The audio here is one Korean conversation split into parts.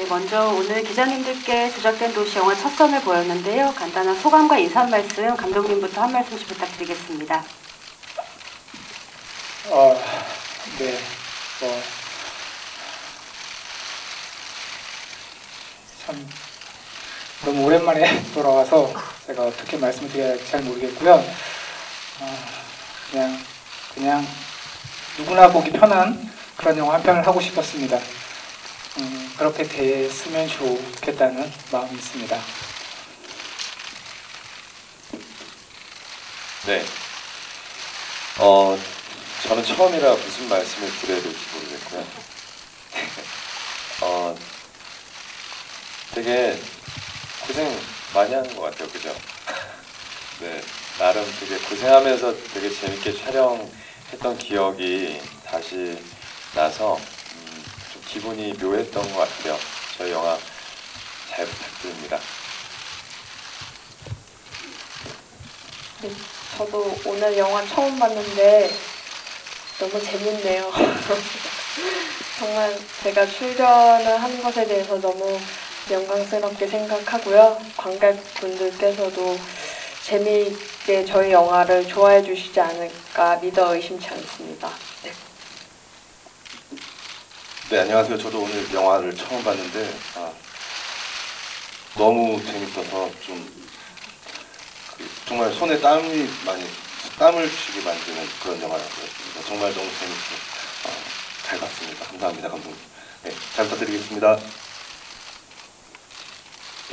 먼저 오늘 기자님들께 제작된 도시 영화 첫 선을 보였는데요. 간단한 소감과 인사 한 말씀, 감독님부터 한 말씀씩 부탁드리겠습니다. 네. 참 너무 오랜만에 돌아와서 제가 어떻게 말씀을 드려야 할지 잘 모르겠고요. 그냥 누구나 보기 편한 그런 영화 한 편을 하고 싶었습니다. 그렇게 됐으면 좋겠다는 마음이 있습니다. 네. 저는 처음이라 무슨 말씀을 드려야 될지 모르겠고요. 되게 고생 많이 하는 것 같아요, 그죠? 네, 나름 되게 고생하면서 되게 재밌게 촬영했던 기억이 다시 나서 좀 기분이 묘했던 것 같아요. 저희 영화 잘 부탁드립니다. 네, 저도 오늘 영화 처음 봤는데 너무 재밌네요. 정말 제가 출연을 한 것에 대해서 너무 영광스럽게 생각하고요. 관객분들께서도 재미있게 저희 영화를 좋아해 주시지 않을까 믿어 의심치 않습니다. 네. 네, 안녕하세요. 저도 오늘 영화를 처음 봤는데 너무 재밌어서 정말 손에 땀을 쥐게 만드는 그런 영화였습니다. 정말 너무 재밌고 잘 봤습니다. 감사합니다, 감독님. 네, 잘 부탁드리겠습니다.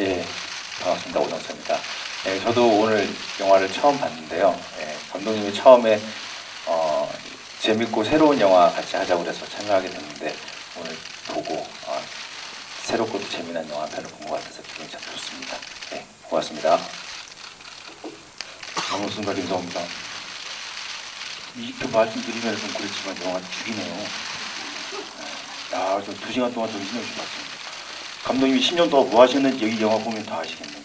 예, 반갑습니다. 오정수입니다. 예, 저도 오늘 영화를 처음 봤는데요. 예, 감독님이 처음에 재밌고 새로운 영화 같이 하자고 그래서 참여하게 됐는데 오늘 보고 새롭고도 재미난 영화 한 편을 본 것 같아서 기분이 참 좋습니다. 예, 고맙습니다. 반갑습니다. 김성호입니다. 이렇게 말씀드리면 좀 그렇지만 영화가 죽이네요. 야, 저 2시간 동안 더 힘을 좀 봤습니다. 감독님이 10년 동안 뭐 하셨는지 여기 영화 보면 다 아시겠네요.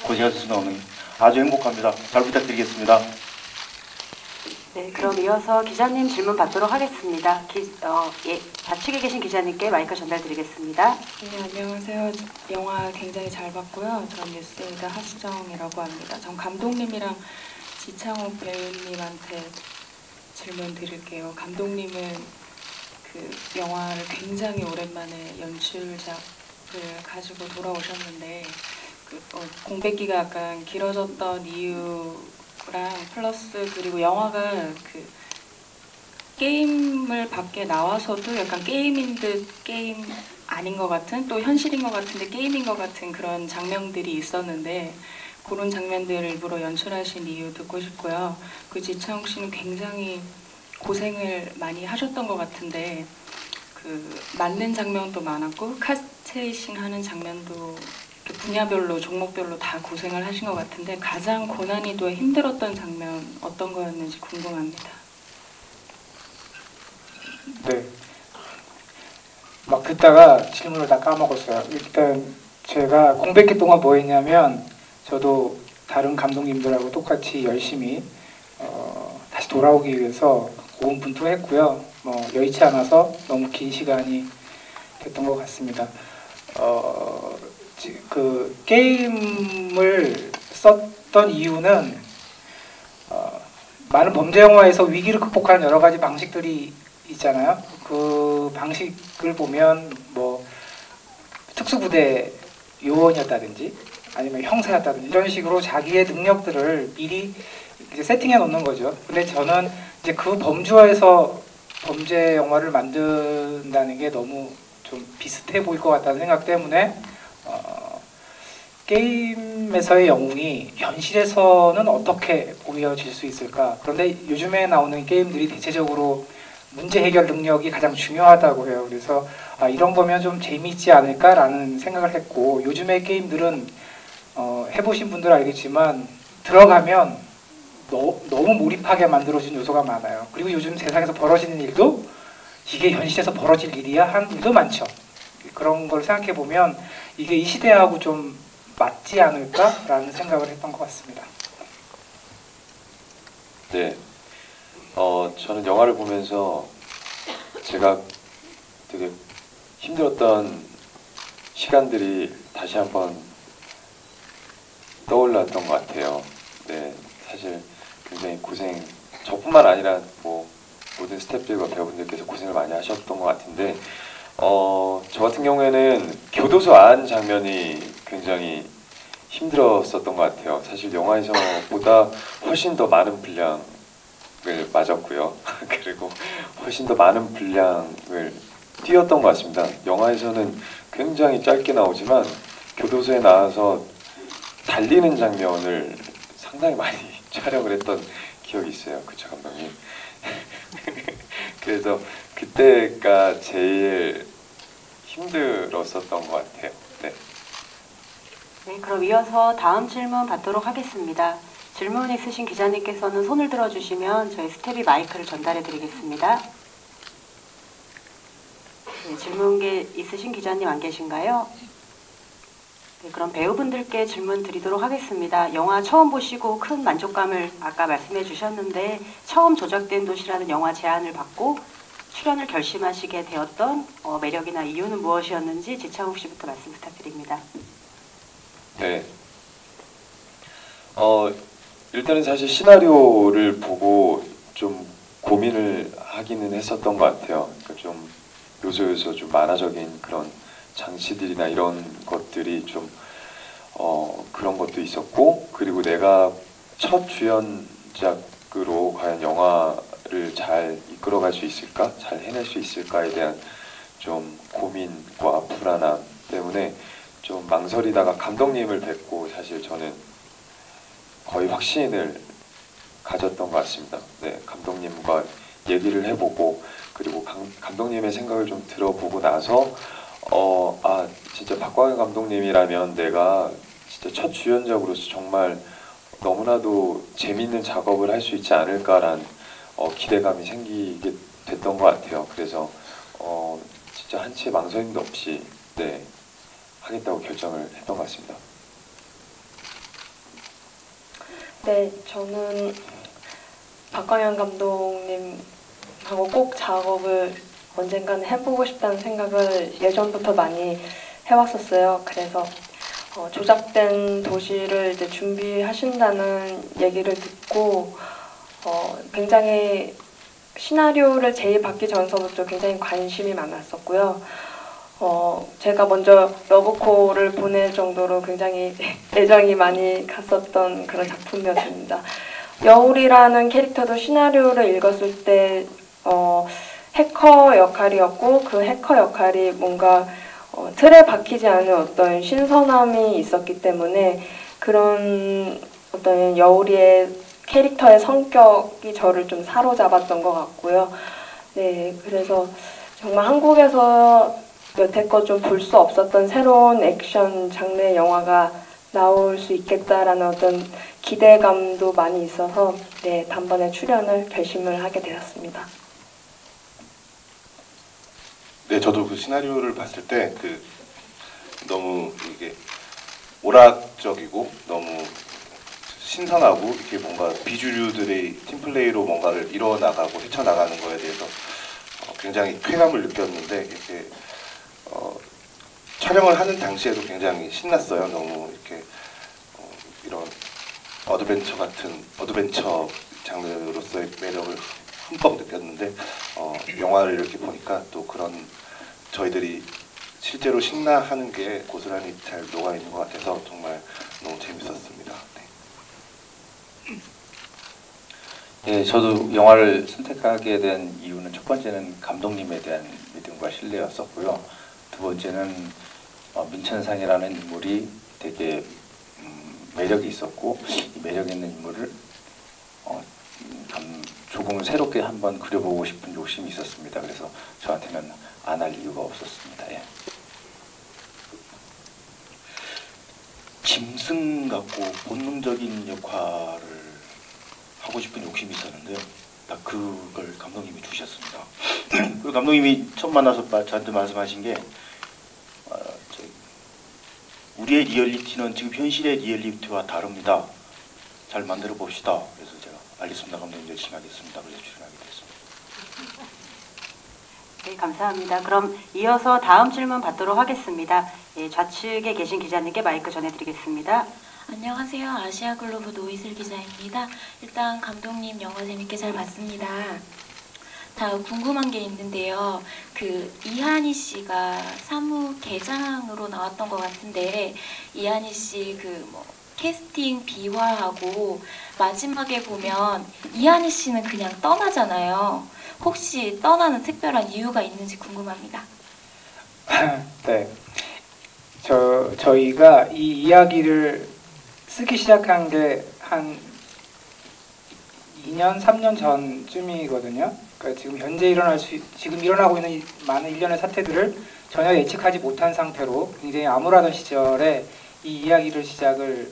고생하셨습니다. 오늘 아주 행복합니다. 잘 부탁드리겠습니다. 네, 그럼 이어서 기자님 질문 받도록 하겠습니다. 좌측에 계신 기자님께 마이크 전달드리겠습니다. 네, 안녕하세요. 영화 굉장히 잘 봤고요. 전 뉴스에이드 하수정이라고 합니다. 전 감독님이랑 지창욱 배우님한테 질문 드릴게요. 감독님은 그 영화를 굉장히 오랜만에 연출작을 가지고 돌아오셨는데 공백기가 약간 길어졌던 이유랑 플러스 그리고 영화가 그 게임을 밖에 나와서도 약간 게임인 듯 게임 아닌 것 같은 또 현실인 것 같은데 게임인 것 같은 그런 장면들이 있었는데 그런 장면들을 일부러 연출하신 이유 듣고 싶고요. 그 지창욱 씨는 굉장히 고생을 많이 하셨던 것 같은데 그 맞는 장면도 많았고 카스테이싱 하는 장면도 분야별로 종목별로 다 고생을 하신 것 같은데 가장 고난이도에 힘들었던 장면 어떤 거였는지 궁금합니다. 네. 막 듣다가 질문을 다 까먹었어요. 일단 제가 공백기 동안 뭐 했냐면 저도 다른 감독님들하고 똑같이 열심히 다시 돌아오기 위해서 고군분투했고요. 여의치 않아서 너무 긴 시간이 됐던 것 같습니다. 그 게임을 썼던 이유는 많은 범죄 영화에서 위기를 극복하는 여러 가지 방식들이 있잖아요. 그 방식을 보면 뭐 특수부대 요원이었다든지 아니면 형사였다든지 이런 식으로 자기의 능력들을 미리 이제 세팅해 놓는 거죠. 근데 저는 이제 그 범주에서 범죄 영화를 만든다는 게 너무 좀 비슷해 보일 것 같다는 생각 때문에 게임에서의 영웅이 현실에서는 어떻게 보여질 수 있을까? 그런데 요즘에 나오는 게임들이 대체적으로 문제 해결 능력이 가장 중요하다고 해요. 그래서 이런 거면 좀 재미있지 않을까라는 생각을 했고 요즘의 게임들은 해보신 분들은 알겠지만 들어가면 너무 몰입하게 만들어진 요소가 많아요. 그리고 요즘 세상에서 벌어지는 일도 이게 현실에서 벌어질 일이야 하는 일도 많죠. 그런 걸 생각해 보면 이게 이 시대하고 좀 맞지 않을까라는 생각을 했던 것 같습니다. 네, 저는 영화를 보면서 제가 되게 힘들었던 시간들이 다시 한번 떠올랐던 것 같아요. 네, 사실 굉장히 고생, 저뿐만 아니라 뭐 모든 스태프들과 배우분들께서 고생을 많이 하셨던 것 같은데, 저 같은 경우에는 교도소 안 장면이 굉장히 힘들었었던 것 같아요. 사실 영화에서보다 훨씬 더 많은 분량을 맞았고요. 그리고 훨씬 더 많은 분량을 띄웠던 것 같습니다. 영화에서는 굉장히 짧게 나오지만 교도소에 나와서 달리는 장면을 상당히 많이 촬영을 했던 기억이 있어요. 그쵸, 감독님? 그래서 그때가 제일 힘들었었던 것 같아요. 네. 네, 그럼 이어서 다음 질문 받도록 하겠습니다. 질문 있으신 기자님께서는 손을 들어주시면 저희 스텝이 마이크를 전달해 드리겠습니다. 네, 질문 있으신 기자님 안 계신가요? 네, 그럼 배우분들께 질문 드리도록 하겠습니다. 영화 처음 보시고 큰 만족감을 아까 말씀해 주셨는데 처음 조작된 도시라는 영화 제안을 받고 출연을 결심하시게 되었던 매력이나 이유는 무엇이었는지 지창욱 씨부터 말씀 부탁드립니다. 네. 일단은 사실 시나리오를 보고 좀 고민을 하기는 했었던 것 같아요. 그러니까 좀 요소요소 좀 만화적인 그런 장치들이나 이런 것들이 좀 그런 것도 있었고, 그리고 내가 첫 주연작으로 과연 영화를 잘 이끌어갈 수 있을까, 잘 해낼 수 있을까에 대한 좀 고민과 불안함 때문에 좀 망설이다가 감독님을 뵙고 사실 저는 거의 확신을 가졌던 것 같습니다. 네, 감독님과 얘기를 해보고 그리고 감독님의 생각을 좀 들어보고 나서 진짜 박광현 감독님이라면 내가 진짜 첫 주연작으로서 정말 너무나도 재밌는 작업을 할 수 있지 않을까라는 기대감이 생기게 됐던 것 같아요. 그래서 진짜 한치의 망설임도 없이 네, 하겠다고 결정을 했던 것 같습니다. 네, 저는 박광현 감독님하고 꼭 작업을 언젠가는 해보고 싶다는 생각을 예전부터 많이 해왔었어요. 그래서 조작된 도시를 이제 준비하신다는 얘기를 듣고 굉장히 시나리오를 제의 받기 전서부터 굉장히 관심이 많았었고요. 제가 먼저 러브콜을 보낼 정도로 굉장히 애정이 많이 갔었던 그런 작품이었습니다. 여울이라는 캐릭터도 시나리오를 읽었을 때 해커 역할이었고 그 해커 역할이 뭔가 틀에 박히지 않은 어떤 신선함이 있었기 때문에 그런 어떤 여울이의 캐릭터의 성격이 저를 좀 사로잡았던 것 같고요. 네, 그래서 정말 한국에서 여태껏 좀 볼 수 없었던 새로운 액션 장르의 영화가 나올 수 있겠다라는 어떤 기대감도 많이 있어서 네, 단번에 출연을 결심을 하게 되었습니다. 네, 저도 그 시나리오를 봤을 때 너무 이게 오락적이고 너무 신선하고 이렇게 뭔가 비주류들의 팀플레이로 뭔가를 이뤄나가고 헤쳐나가는 거에 대해서 굉장히 쾌감을 느꼈는데 이렇게 촬영을 하는 당시에도 굉장히 신났어요. 너무 이렇게 이런 어드벤처 장르로서의 매력을 흠뻑 느꼈는데 영화를 이렇게 보니까 또 그런 저희들이 실제로 신나하는 게 고스란히 잘 녹아 있는 것 같아서 정말 너무 재밌었습니다. 예, 저도 영화를 선택하게 된 이유는 첫 번째는 감독님에 대한 믿음과 신뢰였었고요. 두 번째는 민천상이라는 인물이 되게 매력이 있었고 이 매력 있는 인물을 조금 새롭게 한번 그려보고 싶은 욕심이 있었습니다. 그래서 저한테는 안 할 이유가 없었습니다. 예. 짐승 같고 본능적인 역할을 하고 싶은 욕심이 있었는데요. 딱 그걸 감독님이 주셨습니다. 그 감독님이 처음 만나서 저한테 말씀하신 게 우리의 리얼리티는 지금 현실의 리얼리티와 다릅니다. 잘 만들어 봅시다. 그래서 제가 알겠습니다. 감독님 열심히 하겠습니다. 그래서 출연하게 됐습니다. 네, 감사합니다. 그럼 이어서 다음 질문 받도록 하겠습니다. 예, 좌측에 계신 기자님께 마이크 전해드리겠습니다. 안녕하세요. 아시아글로브 노이슬 기자입니다. 일단 감독님 영화 재밌게 잘 봤습니다. 다음 궁금한 게 있는데요. 그 이한희 씨가 사무계장으로 나왔던 것 같은데 이한희 씨 그 뭐 캐스팅 비화하고 마지막에 보면 이한희 씨는 그냥 떠나잖아요. 혹시 떠나는 특별한 이유가 있는지 궁금합니다. 네. 저희가 이 이야기를 쓰기 시작한 게 한 2년, 3년 전쯤이거든요. 그러니까 지금 일어나고 있는 이 많은 일련의 사태들을 전혀 예측하지 못한 상태로 굉장히 암울하던 시절에 이 이야기를 시작을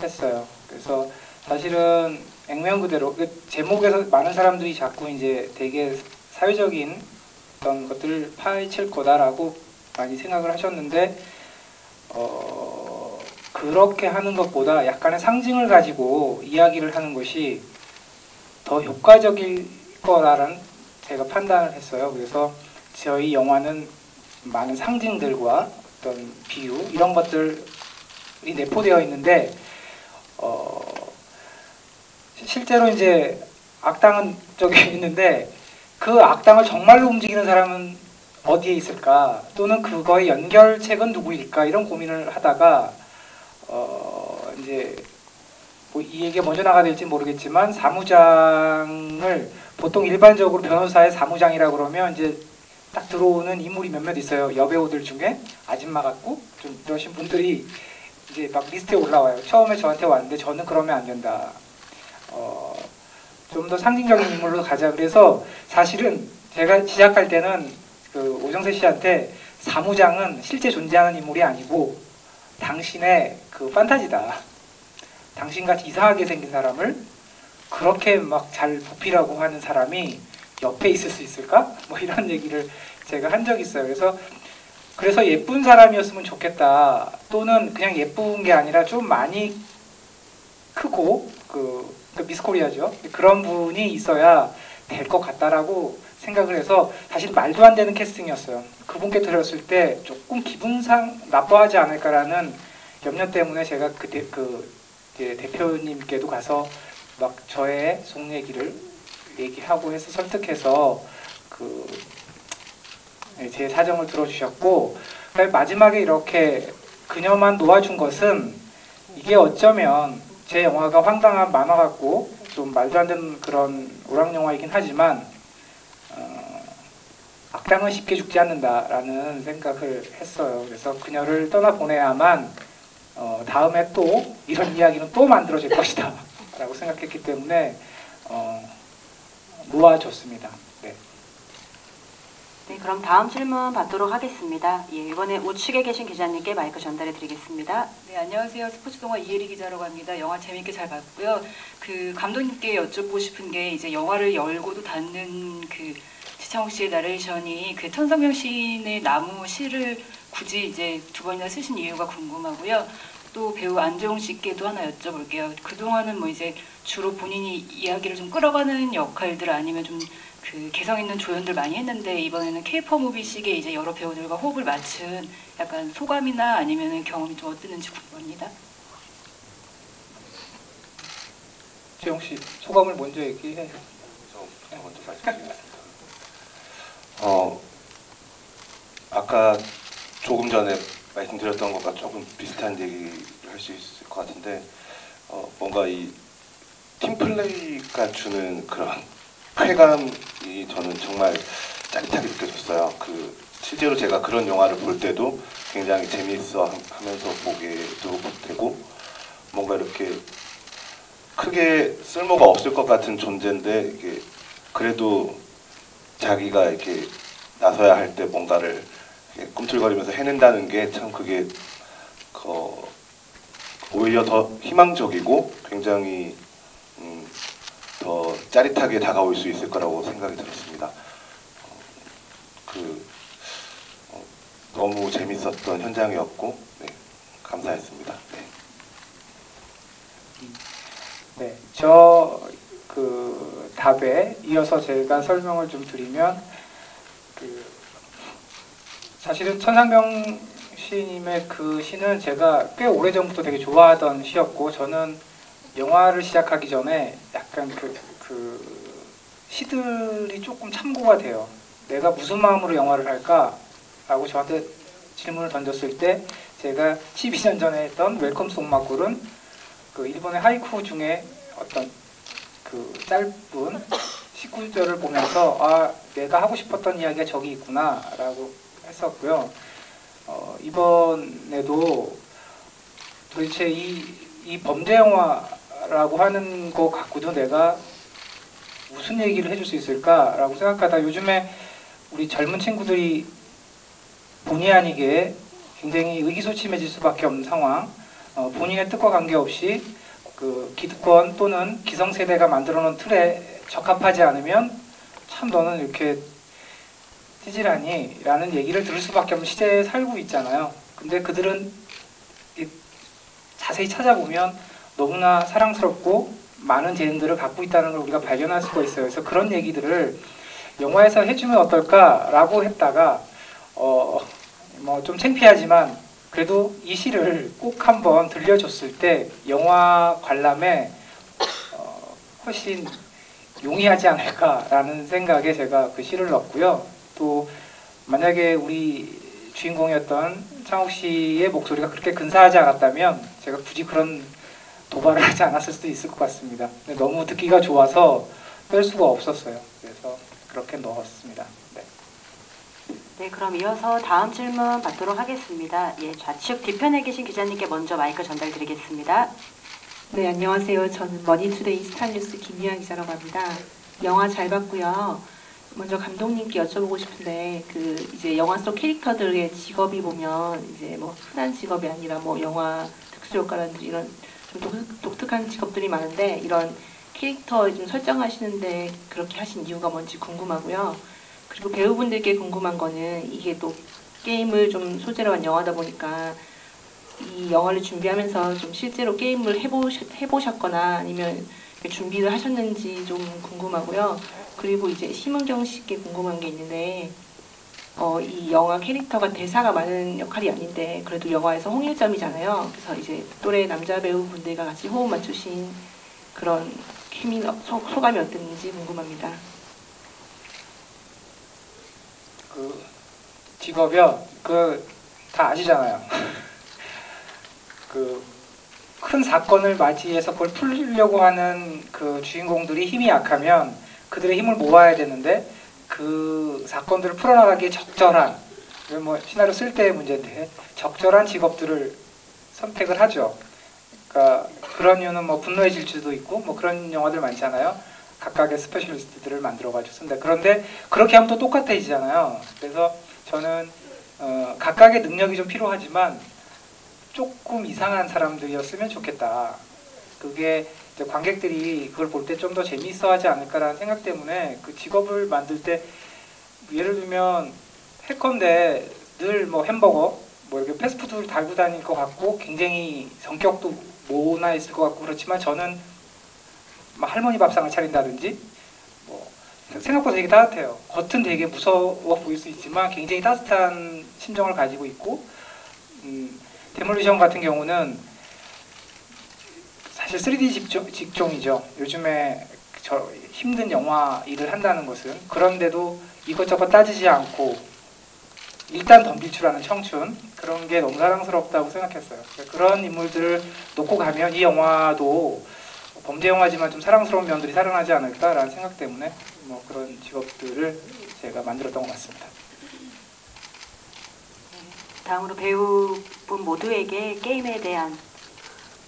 했어요. 그래서 사실은 액면 그대로 그 제목에서 많은 사람들이 자꾸 이제 되게 사회적인 어떤 것들을 파헤칠 거다라고 많이 생각을 하셨는데 그렇게 하는 것보다 약간의 상징을 가지고 이야기를 하는 것이 더 효과적일 거라는 제가 판단을 했어요. 그래서 저희 영화는 많은 상징들과 어떤 비유 이런 것들이 내포되어 있는데 실제로 이제 악당은 저기 있는데 그 악당을 정말로 움직이는 사람은 어디에 있을까? 또는 그거의 연결책은 누구일까? 이런 고민을 하다가 이제 뭐 이 얘기가 먼저 나가될지 모르겠지만 사무장을 보통 일반적으로 변호사의 사무장이라고 그러면 이제 딱 들어오는 인물이 몇몇 있어요. 여배우들 중에 아줌마 같고 좀 이러신 분들이 이제 막 리스트에 올라와요. 처음에 저한테 왔는데 저는 그러면 안 된다. 좀 더 상징적인 인물로 가자. 그래서 사실은 제가 시작할 때는 그 오정세 씨한테 사무장은 실제 존재하는 인물이 아니고 당신의 그 판타지다. 당신같이 이상하게 생긴 사람을 그렇게 막 잘 보필하고 하는 사람이 옆에 있을 수 있을까? 뭐 이런 얘기를 제가 한 적이 있어요. 그래서 예쁜 사람이었으면 좋겠다. 또는 그냥 예쁜 게 아니라 좀 많이 크고 그 미스코리아죠. 그런 분이 있어야 될 것 같다라고 생각을 해서 사실 말도 안 되는 캐스팅이었어요. 그분께 들었을 때 조금 기분상 나빠하지 않을까라는 염려 때문에 제가 이제 대표님께도 가서 막 저의 속 얘기를 얘기하고 해서 설득해서 제 사정을 들어주셨고 마지막에 이렇게 그녀만 놓아준 것은 이게 어쩌면 제 영화가 황당한 만화 같고 좀 말도 안 되는 그런 오락 영화이긴 하지만 악당은 쉽게 죽지 않는다라는 생각을 했어요. 그래서 그녀를 떠나보내야만 다음에 또 이런 이야기는 또 만들어질 것이다 라고 생각했기 때문에 놓아줬습니다. 네. 네, 그럼 다음 질문 받도록 하겠습니다. 예, 이번에 우측에 계신 기자님께 마이크 전달해 드리겠습니다. 네, 안녕하세요. 스포츠동화 이혜리 기자라고 합니다. 영화 재밌게 잘 봤고요. 그 감독님께 여쭙고 싶은 게 이제 영화를 열고도 닫는 그 지창욱 씨의 나레이션이 그 천성명 시인의 나무 시를 굳이 이제 두 번이나 쓰신 이유가 궁금하고요. 또 배우 안재홍 씨께도 하나 여쭤볼게요. 그동안은 뭐 이제 주로 본인이 이야기를 좀 끌어가는 역할들 아니면 좀 그 개성 있는 조연들 많이 했는데 이번에는 K-pop 무비식에 이제 여러 배우들과 호흡을 맞춘 약간 소감이나 아니면 경험이 좀 어땠는지 궁금합니다. 재용 씨 소감을 먼저 얘기해요. 저 먼저 말씀드리겠습니다. 아까 조금 전에 말씀드렸던 것과 조금 비슷한 얘기를 할 수 있을 것 같은데 뭔가 이 팀플레이가 주는 그런 쾌감이 저는 정말 짜릿하게 느껴졌어요. 실제로 제가 그런 영화를 볼 때도 굉장히 재미있어 하면서 보게도 되고 뭔가 이렇게 크게 쓸모가 없을 것 같은 존재인데 이게 그래도 자기가 이렇게 나서야 할 때 뭔가를 꿈틀거리면서 해낸다는 게 참 그게 오히려 더 희망적이고 굉장히 더 짜릿하게 다가올 수 있을 거라고 생각이 들었습니다. 너무 재밌었던 현장이었고 감사했습니다. 네, 그 답에 이어서 제가 설명을 좀 드리면 사실은 천상병 씨님의 그 시는 제가 꽤 오래전부터 되게 좋아하던 시였고, 저는 영화를 시작하기 전에 약간 그 시들이 조금 참고가 돼요. 내가 무슨 마음으로 영화를 할까라고 저한테 질문을 던졌을 때 제가 12년 전에 했던 웰컴 송마꿀은 그 일본의 하이쿠 중에 어떤 그 짧은 19절을 보면서 아, 내가 하고 싶었던 이야기가 저기 있구나라고 했었고요. 이번에도 도대체 이 범죄 영화라고 하는 거 갖고도 내가 무슨 얘기를 해줄 수 있을까라고 생각하다 요즘에 우리 젊은 친구들이 본의 아니게 굉장히 의기소침해질 수밖에 없는 상황, 본인의 뜻과 관계없이 그 기득권 또는 기성세대가 만들어놓은 틀에 적합하지 않으면 참 너는 이렇게 찌질하니? 라는 얘기를 들을 수밖에 없는 시대에 살고 있잖아요. 근데 그들은 자세히 찾아보면 너무나 사랑스럽고 많은 재능들을 갖고 있다는 걸 우리가 발견할 수가 있어요. 그래서 그런 얘기들을 영화에서 해주면 어떨까라고 했다가 뭐 좀 창피하지만 그래도 이 시를 꼭 한번 들려줬을 때 영화 관람에 훨씬 용이하지 않을까라는 생각에 제가 그 시를 넣었고요. 또 만약에 우리 주인공이었던 창욱 씨의 목소리가 그렇게 근사하지 않았다면 제가 굳이 그런 도발을 하지 않았을 수도 있을 것 같습니다. 근데 너무 듣기가 좋아서 뺄 수가 없었어요. 그래서 그렇게 넣었습니다. 네. 네, 그럼 이어서 다음 질문 받도록 하겠습니다. 예, 좌측 뒤편에 계신 기자님께 먼저 마이크 전달드리겠습니다. 네, 안녕하세요. 저는 머니투데이 스타뉴스 김유한 기자라고 합니다. 영화 잘 봤고요. 먼저 감독님께 여쭤보고 싶은데 이제 영화 속 캐릭터들의 직업이 보면 이제 뭐 흔한 직업이 아니라 뭐 영화 특수효과라든지 이런 좀 독특한 직업들이 많은데 이런 캐릭터 좀 설정하시는데 그렇게 하신 이유가 뭔지 궁금하고요. 그리고 배우분들께 궁금한 거는 이게 또 게임을 좀 소재로 한 영화다 보니까 이 영화를 준비하면서 좀 실제로 게임을 해보셨거나 아니면 준비를 하셨는지 좀 궁금하고요. 그리고 이제 심은경 씨께 궁금한 게 있는데 이 영화 캐릭터가 대사가 많은 역할이 아닌데 그래도 영화에서 홍일점이잖아요. 그래서 이제 또래 남자 배우분들과 같이 호흡 맞추신 그런 소감이 어땠는지 궁금합니다. 그 직업이요? 다 아시잖아요. 큰 사건을 맞이해서 그걸 풀려고 하는 그 주인공들이 힘이 약하면 그들의 힘을 모아야 되는데 그 사건들을 풀어나가기에 적절한, 뭐 시나리오 쓸 때의 문제인데 적절한 직업들을 선택을 하죠. 그러니까 그런 이유는 뭐 분노의 질주도 있고 뭐 그런 영화들 많잖아요. 각각의 스페셜리스트들을 만들어가지고 쓴다. 그런데 그렇게 하면 또 똑같아지잖아요. 그래서 저는 각각의 능력이 좀 필요하지만 조금 이상한 사람들이었으면 좋겠다. 그게 이제 관객들이 그걸 볼 때 좀 더 재미있어하지 않을까라는 생각 때문에 그 직업을 만들 때 예를 들면 해커인데 늘 뭐 햄버거, 뭐 이렇게 패스트푸드를 달고 다닐 것 같고 굉장히 성격도 모나 있을 것 같고 그렇지만 저는 막 할머니 밥상을 차린다든지 뭐 생각보다 되게 따뜻해요. 겉은 되게 무서워 보일 수 있지만 굉장히 따뜻한 심정을 가지고 있고 데몰리션 같은 경우는 사실 3D 직종이죠. 요즘에 힘든 영화 일을 한다는 것은. 그런데도 이것저것 따지지 않고 일단 덤빌 줄 아는 청춘, 그런 게 너무 사랑스럽다고 생각했어요. 그런 인물들을 놓고 가면 이 영화도 범죄 영화지만 좀 사랑스러운 면들이 살아나지 않을까라는 생각 때문에 뭐 그런 직업들을 제가 만들었던 것 같습니다. 다음으로 배우분 모두에게 게임에 대한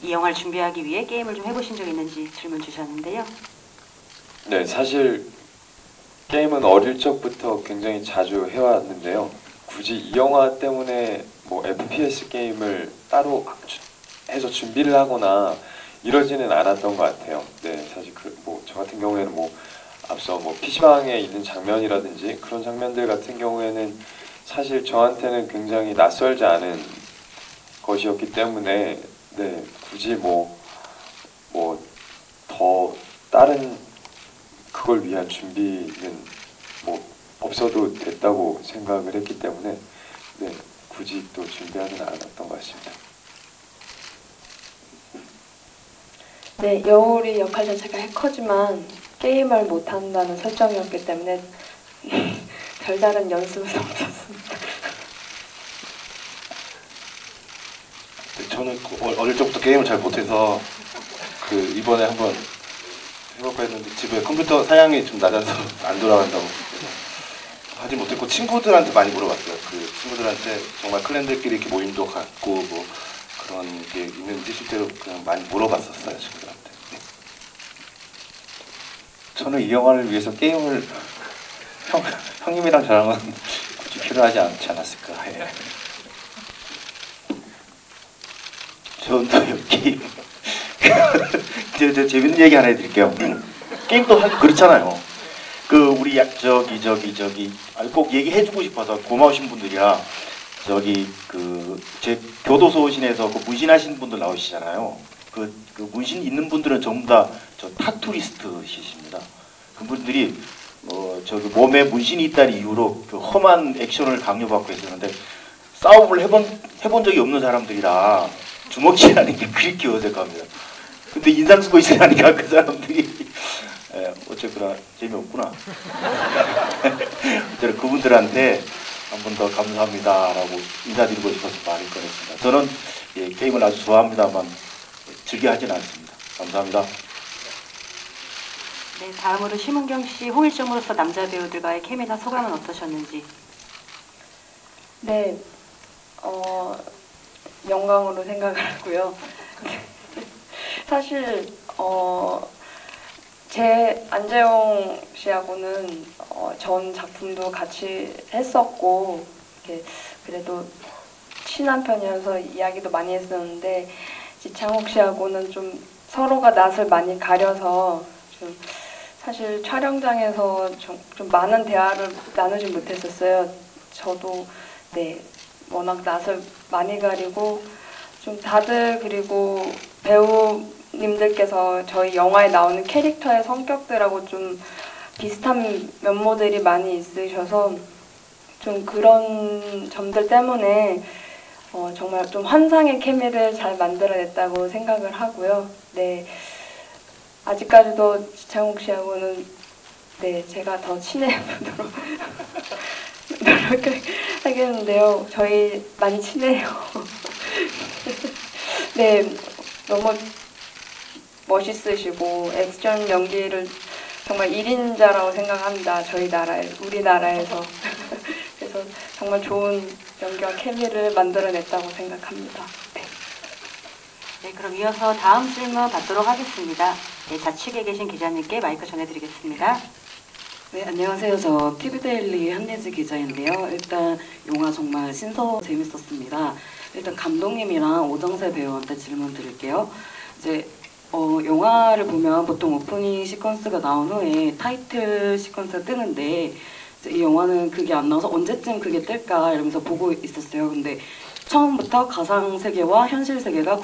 이 영화를 준비하기 위해 게임을 좀 해보신 적 있는지 질문 주셨는데요. 네, 사실 게임은 어릴 적부터 굉장히 자주 해왔는데요. 굳이 이 영화 때문에 뭐 FPS 게임을 따로 해서 준비를 하거나 이러지는 않았던 것 같아요. 네, 사실 뭐 저 같은 경우에는 뭐 앞서 뭐 PC방에 있는 장면이라든지 그런 장면들 같은 경우에는 사실 저한테는 굉장히 낯설지 않은 것이었기 때문에 네, 굳이 뭐 더 다른 그걸 위한 준비는 뭐 없어도 됐다고 생각을 했기 때문에 네, 굳이 또 준비하진 않았던 것 같습니다. 네, 여울이 역할 자체가 해커지만 게임을 못한다는 설정이었기 때문에 별다른 연습은 없었습니다. 저는 어릴 적부터 게임을 잘 못해서 그 이번에 한번 해볼까 했는데 집에 컴퓨터 사양이 좀 낮아서 안 돌아간다고 하지 못했고 친구들한테 많이 물어봤어요. 그 친구들한테 정말 클랜들끼리 이렇게 모임도 갖고 뭐 그런 게 있는지 실제로 그냥 많이 물어봤었어요, 친구들한테. 네. 저는 이 영화를 위해서 게임을 형님이랑 저랑은 굳이 필요하지 않지 않았을까. 예. 저는 게임 저 재밌는 얘기 하나 해드릴게요. 게임도 하기 그렇잖아요. 그 우리 저기 꼭 얘기해주고 싶어서 고마우신 분들이라 저기 그 제 교도소신에서 그 문신하신 분들 나오시잖아요. 그 문신 있는 분들은 전부 다 저 타투리스트이십니다. 그분들이 저기 몸에 문신이 있다는 이유로 그 험한 액션을 강요받고 있었는데 싸움을 해본 적이 없는 사람들이라 주먹질하는 게 그렇게 어색합니다. 근데 인상 쓰고 있으니까 그 사람들이 어쨌거나 재미없구나. 그분들한테 한 번 더 감사합니다라고 인사드리고 싶어서 말을 꺼냈습니다. 저는 게임을 아주 좋아합니다만 즐겨 하진 않습니다. 감사합니다. 네, 다음으로 심은경 씨, 홍일점으로서 남자 배우들과의 케미나 소감은 어떠셨는지. 네, 영광으로 생각을 하고요. 사실 제 안재홍 씨하고는 전 작품도 같이 했었고 이렇게 그래도 친한 편이어서 이야기도 많이 했었는데 지창욱 씨하고는 좀 서로가 낯을 많이 가려서 좀 사실 촬영장에서 좀 많은 대화를 나누지 못했었어요. 저도 네 워낙 낯을 많이 가리고 좀 다들 그리고 배우님들께서 저희 영화에 나오는 캐릭터의 성격들하고 좀 비슷한 면모들이 많이 있으셔서 좀 그런 점들 때문에 정말 좀 환상의 케미를 잘 만들어냈다고 생각을 하고요. 네, 아직까지도 지창욱 씨하고는 네 제가 더 친해보도록 노력하겠는데요. 저희 많이 친해요. 네, 너무 멋있으시고 액션 연기를 정말 1인자라고 생각합니다. 저희 나라에, 우리나라에서. 그래서 정말 좋은 연기와 케미를 만들어냈다고 생각합니다. 네. 네, 그럼 이어서 다음 질문 받도록 하겠습니다. 네, 좌측에 계신 기자님께 마이크 전해드리겠습니다. 네, 안녕하세요. 저 TV데일리 한예지 기자인데요. 일단 영화 정말 재밌었습니다. 일단 감독님이랑 오정세 배우한테 질문 드릴게요. 이제 영화를 보면 보통 오프닝 시퀀스가 나온 후에 타이틀 시퀀스가 뜨는데 이 영화는 그게 안 나와서 언제쯤 그게 뜰까 이러면서 보고 있었어요. 근데 처음부터 가상 세계와 현실 세계가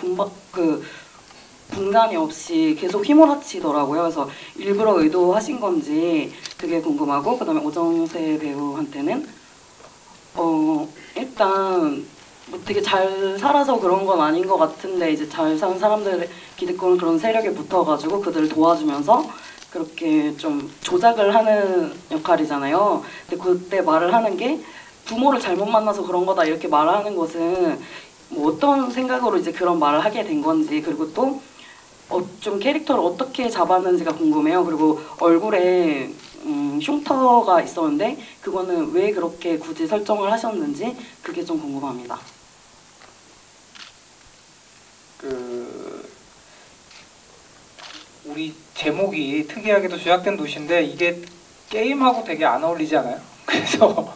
분간이 없이 계속 휘몰아치더라고요. 그래서 일부러 의도하신 건지 되게 궁금하고, 그다음에 오정세 배우한테는 일단 뭐 되게 잘 살아서 그런 건 아닌 것 같은데 이제 잘 사는 사람들 기득권 그런 세력에 붙어가지고 그들을 도와주면서 그렇게 좀 조작을 하는 역할이잖아요. 근데 그때 말을 하는 게 부모를 잘못 만나서 그런 거다 이렇게 말하는 것은 뭐 어떤 생각으로 이제 그런 말을 하게 된 건지, 그리고 또 좀 캐릭터를 어떻게 잡았는지가 궁금해요. 그리고 얼굴에 흉터가 있었는데 그거는 왜 그렇게 굳이 설정을 하셨는지 그게 좀 궁금합니다. 우리 제목이 특이하게도 조작된 도시인데 이게 게임하고 되게 안 어울리지 않아요? 그래서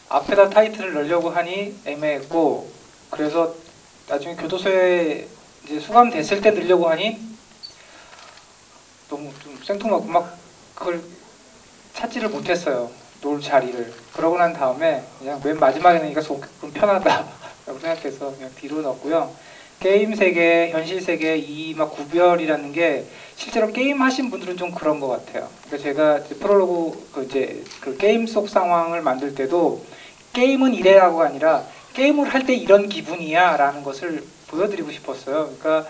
앞에다 타이틀을 넣으려고 하니 애매했고, 그래서 나중에 교도소에 이제 수감됐을 때 넣으려고 하니 너무 좀 생뚱맞고 막 그걸 찾지를 못했어요. 놓을 자리를. 그러고 난 다음에 그냥 맨 마지막에 넣으니까 좀 편하다라고 생각해서 그냥 뒤로 넣었고요. 게임 세계, 현실 세계 이 막 구별이라는 게 실제로 게임 하신 분들은 좀 그런 것 같아요. 그러니까 제가 이제 프롤로그 그 게임 속 상황을 만들 때도 게임은 이래라고가 아니라 게임을 할 때 이런 기분이야라는 것을 보여드리고 싶었어요. 그러니까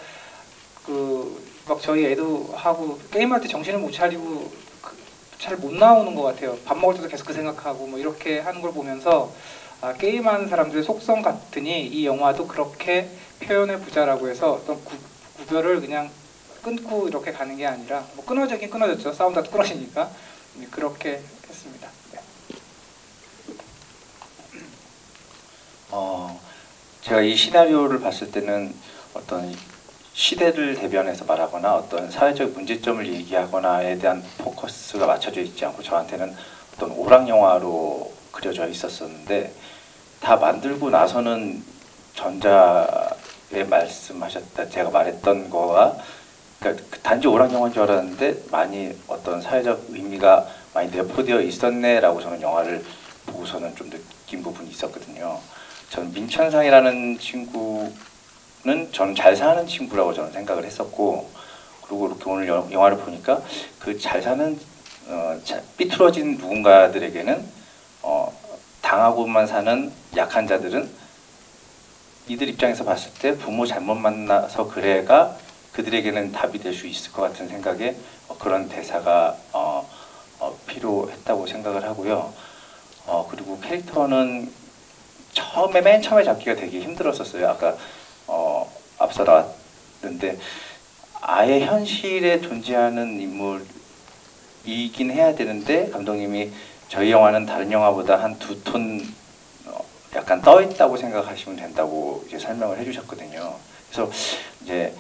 막 저희 애도 하고 게임할 때 정신을 못 차리고 잘 못 나오는 것 같아요. 밥 먹을 때도 계속 그 생각하고 뭐 이렇게 하는 걸 보면서 게임하는 사람들의 속성 같으니 이 영화도 그렇게 표현해 보자라고 해서 어떤 구별을 그냥 끊고 이렇게 가는 게 아니라 뭐 끊어지긴 끊어졌죠. 싸움다 끊어지니까 그렇게 했습니다. 네. 제가 이 시나리오를 봤을 때는 어떤 시대를 대변해서 말하거나 어떤 사회적 문제점을 얘기하거나에 대한 포커스가 맞춰져 있지 않고 저한테는 어떤 오락 영화로 그려져 있었었는데 다 만들고 나서는 전자에 말씀하셨다 제가 말했던 거가 그러니까 단지 오락 영화인 줄 알았는데 많이 어떤 사회적 의미가 많이 내포되어 있었네라고 저는 영화를 보고서는 좀 느낀 부분이 있었거든요. 저는 민천상이라는 친구는 저는 잘 사는 친구라고 저는 생각을 했었고 그리고 이렇게 오늘 영화를 보니까 그 잘 사는 삐뚤어진 누군가들에게는 당하고만 사는 약한 자들은 이들 입장에서 봤을 때 부모 잘못 만나서 그래가 그들에게는 답이 될 수 있을 것 같은 생각에 그런 대사가 필요했다고 생각을 하고요. 그리고 캐릭터는 맨 처음에 잡기가 되게 힘들었었어요. 아까 앞서 나왔는데 아예 현실에 존재하는 인물이긴 해야 되는데 감독님이 저희 영화는 다른 영화보다 한 2톤 약간 떠 있다고 생각하시면 된다고 이제 설명을 해주셨거든요. 그래서 이제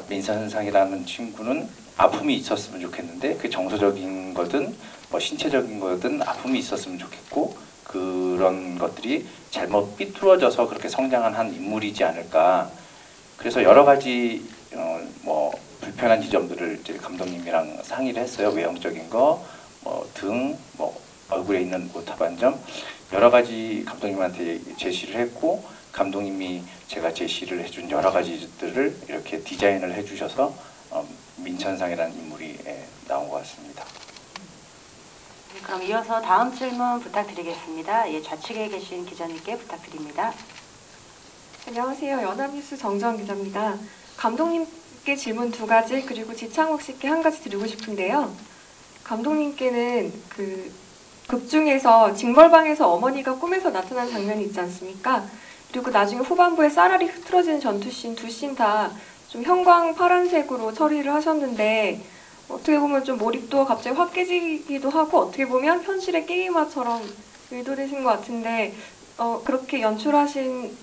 민선상이라는 친구는 아픔이 있었으면 좋겠는데 그 정서적인 거든 뭐 신체적인 거든 아픔이 있었으면 좋겠고 그런 것들이 잘못 삐뚤어져서 그렇게 성장한 한 인물이지 않을까. 그래서 여러 가지 뭐 불편한 지점들을 이제 감독님이랑 상의를 했어요. 외형적인 거, 뭐 등, 뭐 얼굴에 있는 오타반점 여러 가지 감독님한테 제시를 했고 감독님이 제가 제시를 해준 여러 가지들을 이렇게 디자인을 해주셔서 민천상이라는 인물이 나온 것 같습니다. 그럼 이어서 다음 질문 부탁드리겠습니다. 좌측에 계신 기자님께 부탁드립니다. 안녕하세요. 연합뉴스 정정 기자입니다. 감독님께 질문 2가지 그리고 지창욱 씨께 1가지 드리고 싶은데요. 감독님께는 극 중에서 징벌방에서 어머니가 꿈에서 나타난 장면이 있지 않습니까? 그리고 나중에 후반부에 쌀알이 흐트러지는 전투씬 2씬 다 좀 형광 파란색으로 처리를 하셨는데 어떻게 보면 좀 몰입도가 갑자기 확 깨지기도 하고 어떻게 보면 현실의 게임화처럼 의도되신 것 같은데 그렇게 연출하신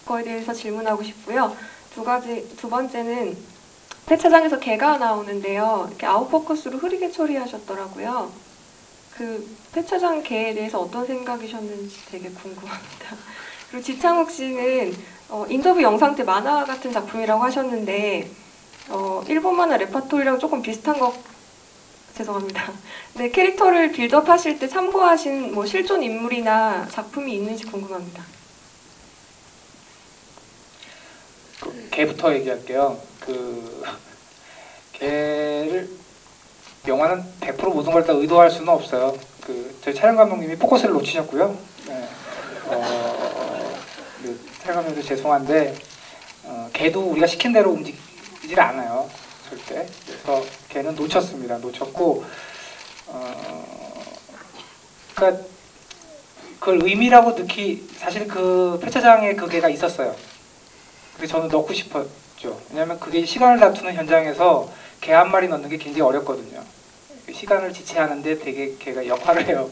거에 대해서 질문하고 싶고요. 2번째는 폐차장에서 개가 나오는데요. 이렇게 아웃포커스로 흐리게 처리하셨더라고요. 그 폐차장 개에 대해서 어떤 생각이셨는지 되게 궁금합니다. 그리고 지창욱 씨는 인터뷰 영상 때 만화 같은 작품이라고 하셨는데 일본 만화 레파토리랑 조금 비슷한 거 죄송합니다. 네, 캐릭터를 빌드업 하실 때 참고하신 뭐 실존 인물이나 작품이 있는지 궁금합니다. 개부터 얘기할게요. 개를 영화는 100% 모든 걸 다 의도할 수는 없어요. 저희 촬영 감독님이 포커스를 놓치셨고요. 네. 촬영 감독님도 죄송한데 개도 우리가 시킨 대로 움직이질 않아요. 절대. 그래서 개는 놓쳤습니다. 놓쳤고 그러니까 그걸 의미라고 사실 그 폐차장에 그 개가 있었어요. 그래서 저는 넣고 싶었죠. 왜냐하면 그게 시간을 다투는 현장에서 개 한 마리 넣는 게 굉장히 어렵거든요. 시간을 지체하는데 되게 개가 역할을 해요.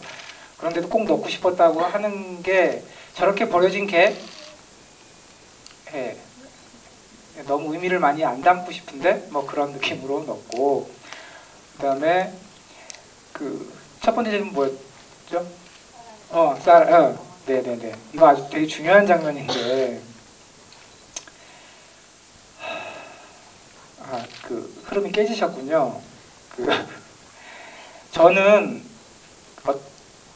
그런데도 꼭 넣고 싶었다고 하는 게 저렇게 버려진 개 너무 의미를 많이 안 담고 싶은데 뭐 그런 느낌으로 넣고 그 다음에 첫 번째 질문 뭐였죠? 네네네. 이거 아주 되게 중요한 장면인데 흐름이 깨지셨군요. 저는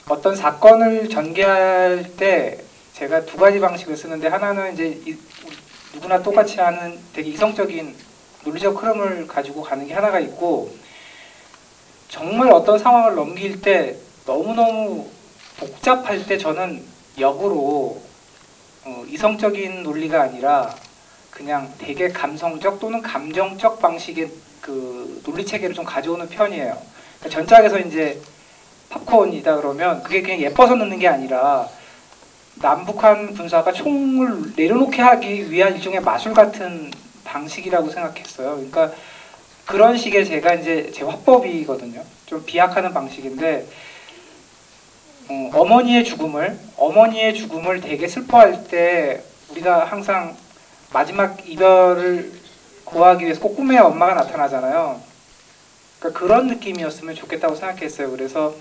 어떤 사건을 전개할 때 제가 2가지 방식을 쓰는데 하나는 이제 누구나 똑같이 하는 되게 이성적인 논리적 흐름을 가지고 가는 게 하나가 있고 정말 어떤 상황을 넘길 때 너무너무 복잡할 때 저는 역으로 이성적인 논리가 아니라 그냥 되게 감성적 또는 감정적 방식의 그 논리 체계를 좀 가져오는 편이에요. 그러니까 전작에서 이제 팝콘이다 그러면 그게 그냥 예뻐서 넣는 게 아니라 남북한 군사가 총을 내려놓게 하기 위한 일종의 마술 같은 방식이라고 생각했어요. 그러니까 그런 식의 제가 이제 제 화법이거든요. 좀 비약하는 방식인데 어머니의 죽음을 되게 슬퍼할 때 우리가 항상 마지막 이별을 고하기 위해서 꼭 꿈에 엄마가 나타나잖아요. 그러니까 그런 느낌이었으면 좋겠다고 생각했어요. 그래서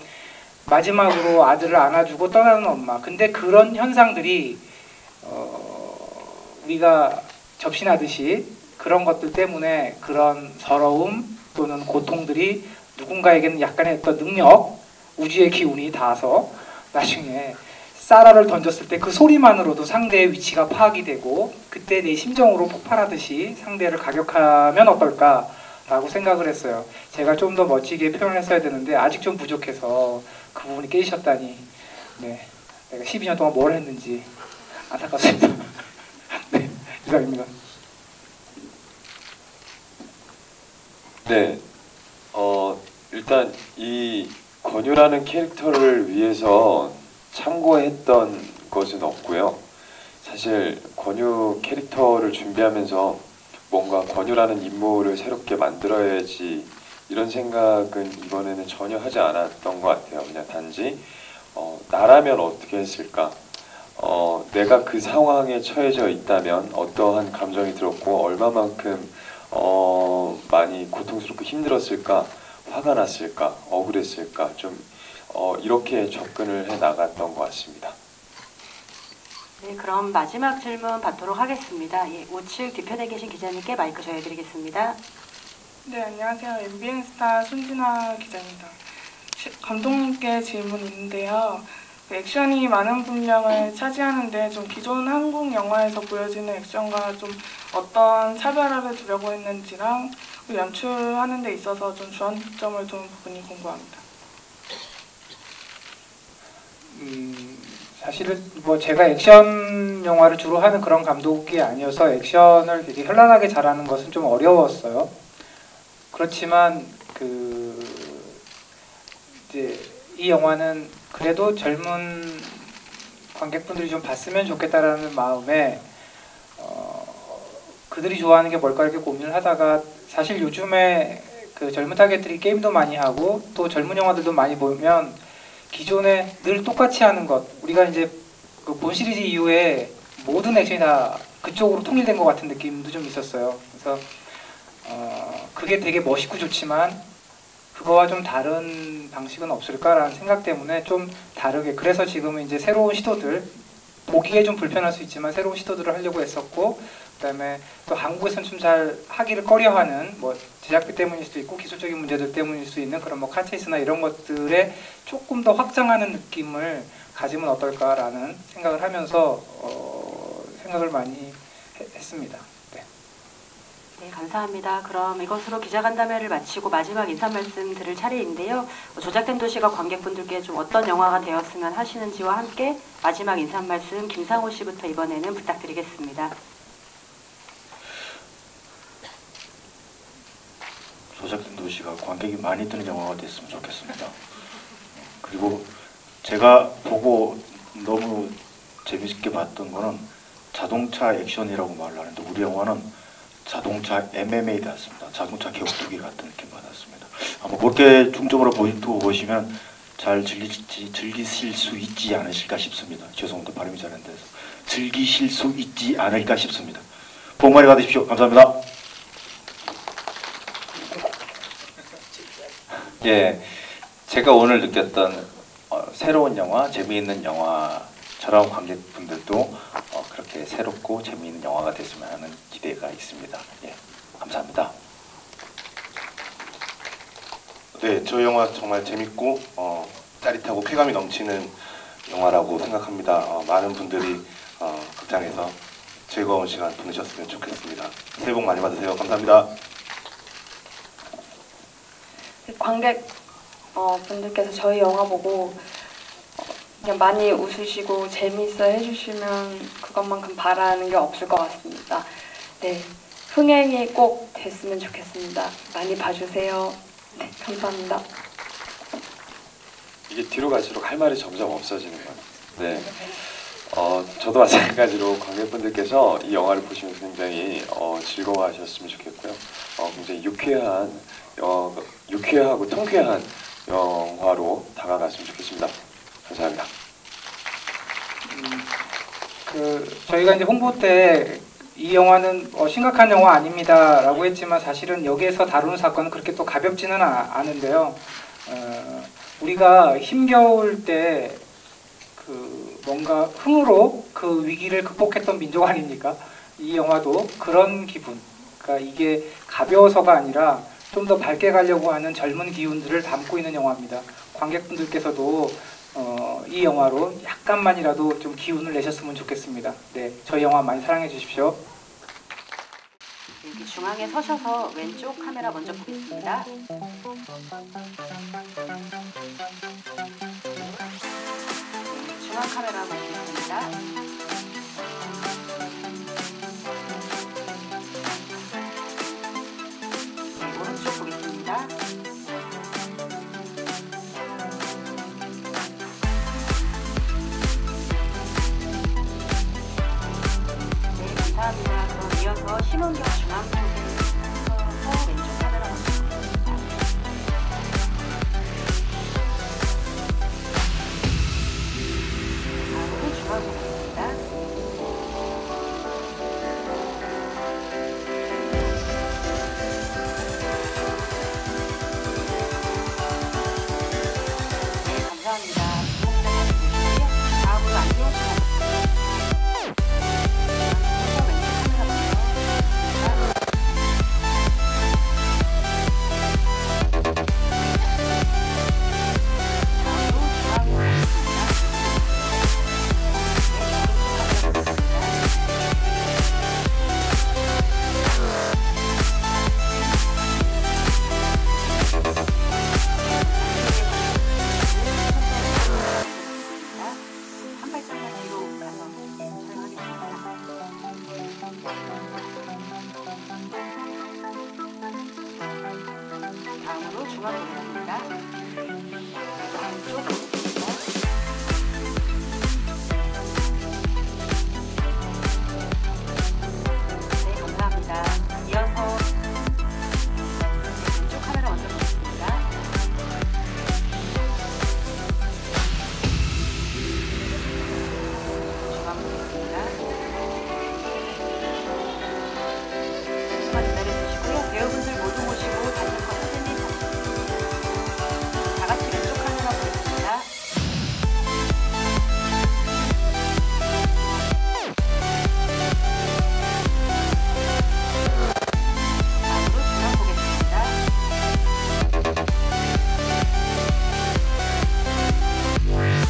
마지막으로 아들을 안아주고 떠나는 엄마. 근데 그런 현상들이 우리가 접신하듯이 그런 것들 때문에 그런 서러움 또는 고통들이 누군가에게는 약간의 어떤 능력, 우주의 기운이 닿아서 나중에 사라를 던졌을 때 그 소리만으로도 상대의 위치가 파악이 되고 그때 내 심정으로 폭발하듯이 상대를 가격하면 어떨까라고 생각을 했어요. 제가 좀 더 멋지게 표현을 했어야 되는데 아직 좀 부족해서 그 부분이 깨지셨다니 네, 내가 12년 동안 뭘 했는지 안타깝습니다. 네, 이상입니다. 네, 일단 이 권유라는 캐릭터를 위해서 참고했던 것은 없고요. 사실 권유 캐릭터를 준비하면서 뭔가 권유라는 인물을 새롭게 만들어야지 이런 생각은 이번에는 전혀 하지 않았던 것 같아요. 그냥 단지 나라면 어떻게 했을까? 내가 그 상황에 처해져 있다면 어떠한 감정이 들었고 얼마만큼 많이 고통스럽고 힘들었을까? 화가 났을까? 억울했을까? 좀 이렇게 접근을 해 나갔던 것 같습니다. 네, 그럼 마지막 질문 받도록 하겠습니다. 예, 우측 뒤편에 계신 기자님께 마이크 전해드리겠습니다. 네, 안녕하세요. MBN 스타 손진아 기자입니다. 감독님께 질문이 있는데요. 액션이 많은 분량을 차지하는데 좀 기존 한국 영화에서 보여지는 액션과 좀 어떤 차별화를 두려고 했는지랑 연출하는 데 있어서 좀 주안점을 둔 부분이 궁금합니다. 사실은 뭐 제가 액션 영화를 주로 하는 그런 감독이 아니어서 액션을 되게 현란하게 잘하는 것은 좀 어려웠어요. 그렇지만 이제 이 영화는 그래도 젊은 관객분들이 좀 봤으면 좋겠다라는 마음에 그들이 좋아하는 게 뭘까 이렇게 고민을 하다가 사실 요즘에 그 젊은 타겟들이 게임도 많이 하고 또 젊은 영화들도 많이 보면 기존에 늘 똑같이 하는 것 우리가 이제 그 본 시리즈 이후에 모든 액션이 다 그쪽으로 통일된 것 같은 느낌도 좀 있었어요. 그래서 그게 되게 멋있고 좋지만 그거와 좀 다른 방식은 없을까라는 생각 때문에 좀 다르게 그래서 지금은 이제 새로운 시도들 보기에 좀 불편할 수 있지만 새로운 시도들을 하려고 했었고 그다음에 또 한국에서는 좀 잘 하기를 꺼려하는 뭐 제작비 때문일 수도 있고 기술적인 문제들 때문일 수 있는 그런 뭐 카체이스나 이런 것들에 조금 더 확장하는 느낌을 가지면 어떨까라는 생각을 하면서 생각을 많이 했습니다. 네. 네, 감사합니다. 그럼 이것으로 기자간담회를 마치고 마지막 인사 말씀 드릴 차례인데요. 조작된 도시가 관객분들께 좀 어떤 영화가 되었으면 하시는지와 함께 마지막 인사 말씀 김상호 씨부터 이번에는 부탁드리겠습니다. 조작된 도시가 관객이 많이 드는 영화가 됐으면 좋겠습니다. 그리고 제가 보고 너무 재밌게 봤던 거는 자동차 액션이라고 말을 하는데 우리 영화는 자동차 MMA 같습니다. 자동차 격투기 같은 느낌 받았습니다. 아마 그렇게 중점으로 두고 보시면 잘 즐기실 수 있지 않으실까 싶습니다. 죄송합니다. 발음이 잘 안 돼서. 즐기실 수 있지 않을까 싶습니다. 복 많이 받으십시오. 감사합니다. 예, 제가 오늘 느꼈던 새로운 영화, 재미있는 영화처럼 관객분들도 그렇게 새롭고 재미있는 영화가 됐으면 하는 기대가 있습니다. 예, 감사합니다. 네, 저희 영화 정말 재밌고 짜릿하고 쾌감이 넘치는 영화라고 생각합니다. 많은 분들이 극장에서 즐거운 시간 보내셨으면 좋겠습니다. 새해 복 많이 받으세요. 감사합니다. 관객 분들께서 저희 영화 보고 그냥 많이 웃으시고 재미있어 해주시면 그것만큼 바라는 게 없을 것 같습니다. 네, 흥행이 꼭 됐으면 좋겠습니다. 많이 봐주세요. 네, 감사합니다. 이게 뒤로 갈수록 할 말이 점점 없어지는 것 같아요. 네. 저도 마찬가지로 관객분들께서 이 영화를 보시면서 굉장히 즐거워하셨으면 좋겠고요. 굉장히 유쾌하고 통쾌한 영화로 다가갔으면 좋겠습니다. 감사합니다. 저희가 이제 홍보 때 이 영화는 심각한 영화 아닙니다라고 했지만 사실은 여기에서 다루는 사건은 그렇게 또 가볍지는 않은데요. 우리가 힘겨울 때 뭔가 흥으로 그 위기를 극복했던 민족 아닙니까? 이 영화도 그런 기분. 그러니까 이게 가벼워서가 아니라 좀 더 밝게 가려고 하는 젊은 기운들을 담고 있는 영화입니다. 관객분들께서도 이 영화로 약간만이라도 좀 기운을 내셨으면 좋겠습니다. 네, 저희 영화 많이 사랑해 주십시오. 여기 중앙에 서셔서 왼쪽 카메라 먼저 보겠습니다. 중앙 카메라 보겠습니다. 네, 오른쪽 보겠습니다. 네, 감사합니다. 그럼 이어서 신원경 중앙 쪽에서 왼쪽 카메라 보겠습니다. 다음으로 중앙 보겠습니다. 네, 감사합니다. 다음으로 안경 한 발짝만 뒤로 가서 촬영하겠습니다. 다음으로 중앙 보겠습니다. 왼쪽 보겠습니다. 네, 감사합니다. 이어서 왼쪽 카메라 먼저 보겠습니다. 중앙 보겠습니다. 잠시만 기다려주시고요. 배우분들 모두 모시고 단독과 사진이 다 같이 왼쪽 카메라 보겠습니다. 다음으로 중앙 보겠습니다. 오른쪽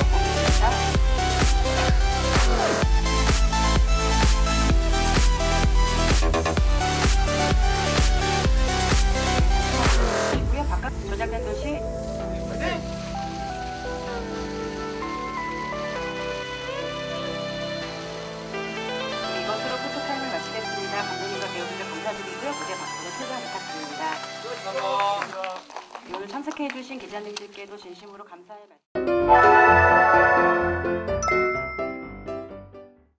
보겠습니다. 보시고요. 바깥 조작된 도시. 네, 이것으로 포토타임을 마치겠습니다. 감독님과 배우분들 감사드리고요. 무대 밖으로 퇴장 부탁드립니다. 오늘 참석해주신 기자님들께도 진심으로 감사의 말씀.